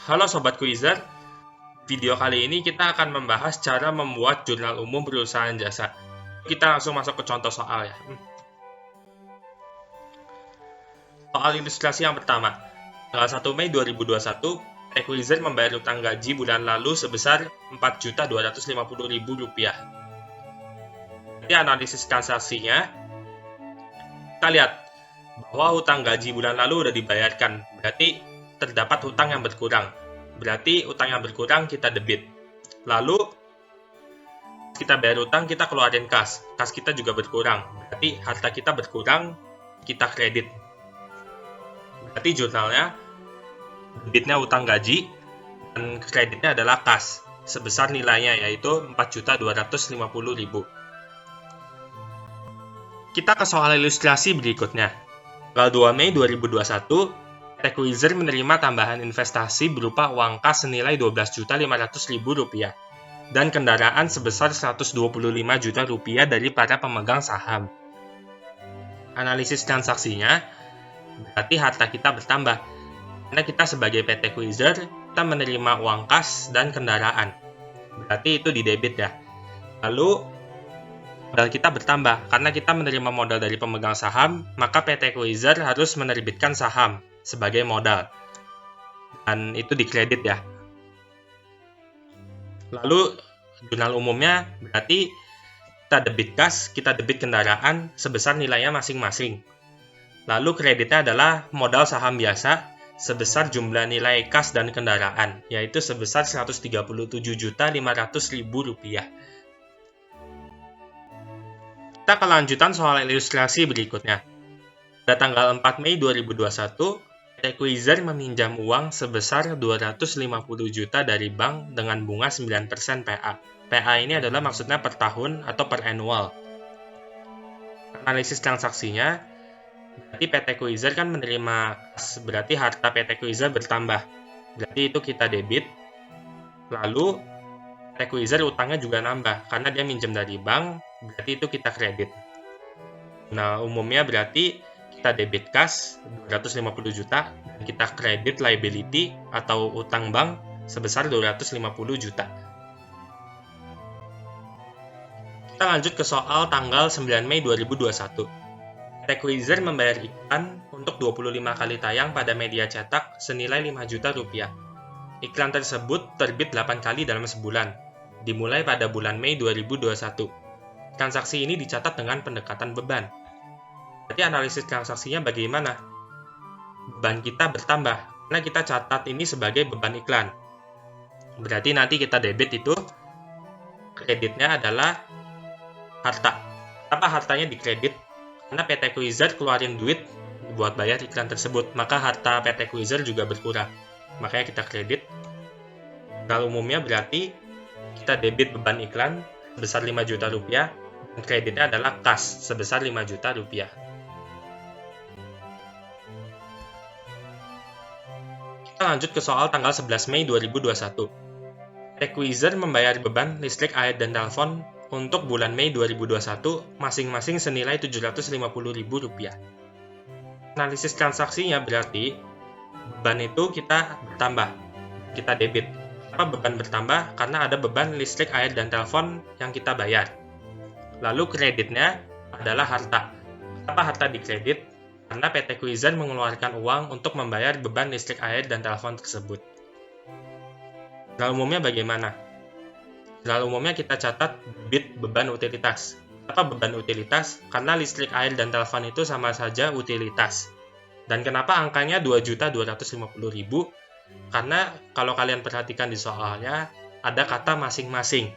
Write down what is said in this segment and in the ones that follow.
Halo Sobat Quizzer, video kali ini kita akan membahas cara membuat jurnal umum perusahaan jasa. Kita langsung masuk ke contoh soal ya. Soal ilustrasi yang pertama. Tanggal 1 Mei 2021, Quizzer membayar utang gaji bulan lalu sebesar Rp4.250.000. Jadi analisis transaksinya, kita lihat bahwa utang gaji bulan lalu sudah dibayarkan, berarti terdapat utang yang berkurang. Berarti utang yang berkurang kita debit. Lalu kita bayar utang, kita keluarin kas. Kas kita juga berkurang. Berarti harta kita berkurang, kita kredit. Berarti jurnalnya debitnya utang gaji dan kreditnya adalah kas sebesar nilainya yaitu Rp4.250.000. Kita ke soal ilustrasi berikutnya. Tanggal 2 Mei 2021, Quizzer menerima tambahan investasi berupa uang kas senilai Rp12.500.000 dan kendaraan sebesar Rp125 juta dari para pemegang saham. Analisis transaksinya, berarti harta kita bertambah. Karena kita sebagai PT Quizzer, kita menerima uang kas dan kendaraan. Berarti itu di debit ya. Lalu, modal kita bertambah. Karena kita menerima modal dari pemegang saham, maka PT Quizzer harus menerbitkan saham sebagai modal. Dan itu dikredit ya. Lalu, jurnal umumnya berarti kita debit kas, kita debit kendaraan sebesar nilainya masing-masing. Lalu kreditnya adalah modal saham biasa sebesar jumlah nilai kas dan kendaraan, yaitu sebesar Rp137.500.000. Kita kelanjutan soal ilustrasi berikutnya. Pada tanggal 4 Mei 2021, Quizzer meminjam uang sebesar 250 juta dari bank dengan bunga 9% PA. PA ini adalah maksudnya per tahun atau per annual. Analisis transaksinya, berarti PT Quizzer kan menerima kas, berarti harta PT Quizzer bertambah. Berarti itu kita debit. Lalu PT Quizzer utangnya juga nambah, karena dia minjem dari bank, berarti itu kita kredit. Nah, umumnya berarti kita debit kas 250 juta, dan kita kredit liability atau utang bank sebesar 250 juta. Kita lanjut ke soal tanggal 9 Mei 2021. Quizzer membayar iklan untuk 25 kali tayang pada media cetak senilai Rp5 juta. Iklan tersebut terbit 8 kali dalam sebulan, dimulai pada bulan Mei 2021. Transaksi ini dicatat dengan pendekatan beban. Berarti analisis transaksinya bagaimana? Beban kita bertambah, karena kita catat ini sebagai beban iklan. Berarti nanti kita debit itu, kreditnya adalah harta. Apa hartanya dikredit? Karena PT Quizzer keluarin duit buat bayar iklan tersebut, maka harta PT Quizzer juga berkurang. Makanya kita kredit. Kalau umumnya berarti kita debit beban iklan sebesar Rp5 juta, dan kreditnya adalah kas sebesar Rp5 juta. Kita lanjut ke soal tanggal 11 Mei 2021. Quizzer membayar beban listrik, air, dan telepon untuk bulan Mei 2021 masing-masing senilai Rp750.000. Analisis transaksinya berarti beban itu kita bertambah, kita debit. Apa beban bertambah? Karena ada beban listrik, air, dan telepon yang kita bayar. Lalu kreditnya adalah harta. Apa harta dikredit? Karena PT Quizzer mengeluarkan uang untuk membayar beban listrik, air, dan telepon tersebut. Jurnal umumnya bagaimana? Jurnal umumnya kita catat debit beban utilitas. Apa beban utilitas? Karena listrik, air, dan telepon itu sama saja utilitas. Dan kenapa angkanya Rp2.250.000? Karena kalau kalian perhatikan di soalnya, ada kata masing-masing.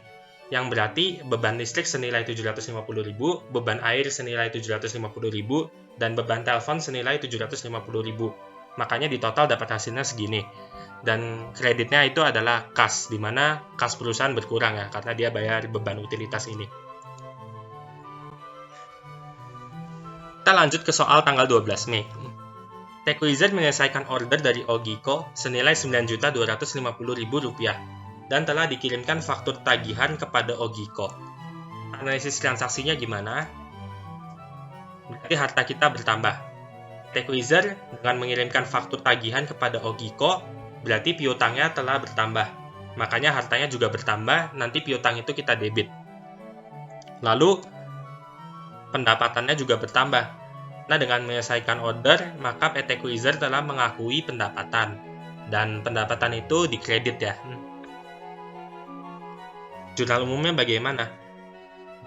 Yang berarti beban listrik senilai Rp750.000, beban air senilai Rp750.000, dan beban telepon senilai Rp750.000. Makanya di total dapat hasilnya segini. Dan kreditnya itu adalah kas, di mana kas perusahaan berkurang ya, karena dia bayar beban utilitas ini. Kita lanjut ke soal tanggal 12 Mei. Quizzer menyelesaikan order dari Ogiko senilai Rp9.250.000 dan telah dikirimkan faktur tagihan kepada Ogiko. Analisis transaksinya gimana? Berarti harta kita bertambah. Quizzer dengan mengirimkan faktur tagihan kepada Ogiko berarti piutangnya telah bertambah. Makanya hartanya juga bertambah, nanti piutang itu kita debit. Lalu pendapatannya juga bertambah. Nah, dengan menyelesaikan order, maka PT Quasar telah mengakui pendapatan. Dan pendapatan itu dikredit ya. Jurnal umumnya bagaimana?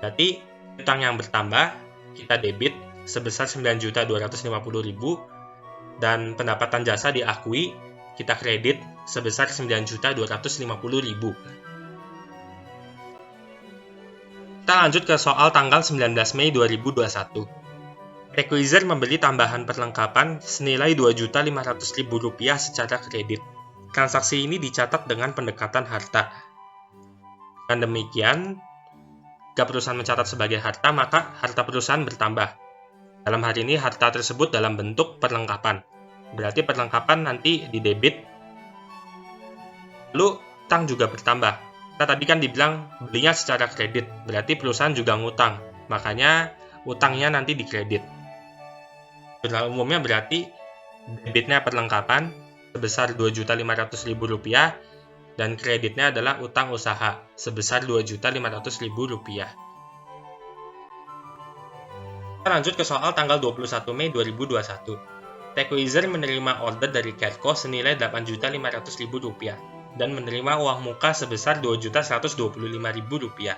Berarti piutang yang bertambah, kita debit sebesar 9.250.000 dan pendapatan jasa diakui, kita kredit sebesar 9.250.000. Kita lanjut ke soal tanggal 19 Mei 2021. PT Quasar membeli tambahan perlengkapan senilai Rp2.500.000 secara kredit. Transaksi ini dicatat dengan pendekatan harta. Dengan demikian, jika perusahaan mencatat sebagai harta, maka harta perusahaan bertambah. Dalam hal ini, harta tersebut dalam bentuk perlengkapan. Berarti perlengkapan nanti didebit. Lalu, utang juga bertambah. Kita tadi kan dibilang belinya secara kredit, berarti perusahaan juga ngutang. Makanya, utangnya nanti dikredit. Jurnal umumnya berarti debitnya perlengkapan sebesar Rp2.500.000 dan kreditnya adalah utang usaha sebesar Rp2.500.000. Kita lanjut ke soal tanggal 21 Mei 2021. PT Quasar menerima order dari Kerco senilai Rp8.500.000 dan menerima uang muka sebesar Rp2.125.000.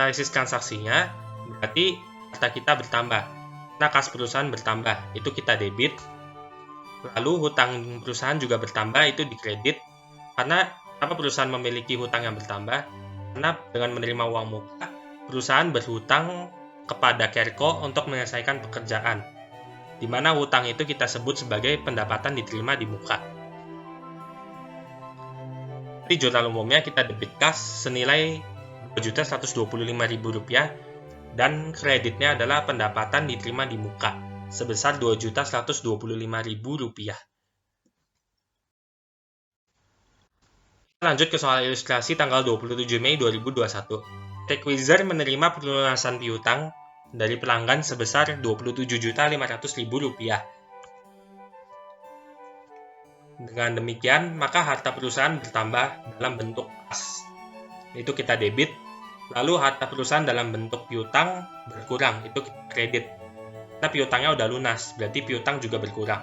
Analisis transaksinya berarti harta kita bertambah. Nah, kas perusahaan bertambah, itu kita debit. Lalu hutang perusahaan juga bertambah, itu dikredit. Karena apa perusahaan memiliki hutang yang bertambah? Karena dengan menerima uang muka, perusahaan berhutang kepada Kerco untuk menyelesaikan pekerjaan, di mana hutang itu kita sebut sebagai pendapatan diterima di muka. Di jurnal umumnya kita debit kas senilai Rp2.125.000 dan kreditnya adalah pendapatan diterima di muka sebesar Rp2.125.000. Lanjut ke soal ilustrasi tanggal 27 Mei 2021. PT Quasar menerima pelunasan piutang dari pelanggan sebesar Rp27.500.000. Dengan demikian, maka harta perusahaan bertambah dalam bentuk kas. Itu kita debit. Lalu harta perusahaan dalam bentuk piutang berkurang, itu kredit. Nah, piutangnya udah lunas, berarti piutang juga berkurang.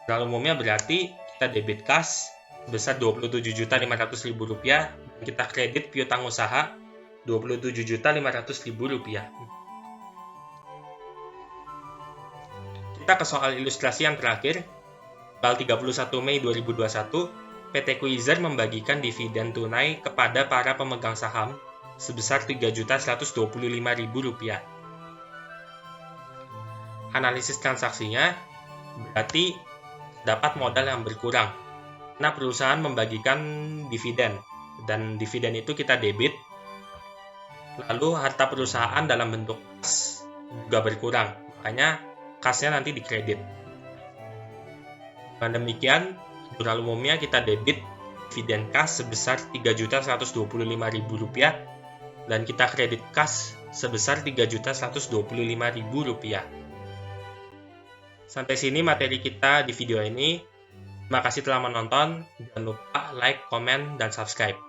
Jurnal umumnya berarti kita debit kas sebesar Rp27.500.000 dan kita kredit piutang usaha Rp27.500.000. Kita ke soal ilustrasi yang terakhir. Tanggal 31 Mei 2021, PT Quasar membagikan dividen tunai kepada para pemegang saham sebesar Rp3.125.000. Analisis transaksinya berarti dapat modal yang berkurang. Nah, perusahaan membagikan dividen, dan dividen itu kita debit. Lalu harta perusahaan dalam bentuk kas juga berkurang, makanya kasnya nanti dikredit. Dengan demikian, jurnal umumnya kita debit dividen kas sebesar Rp3.125.000 dan kita kredit kas sebesar Rp3.125.000. Sampai sini materi kita di video ini. Terima kasih telah menonton. Jangan lupa like, komen, dan subscribe.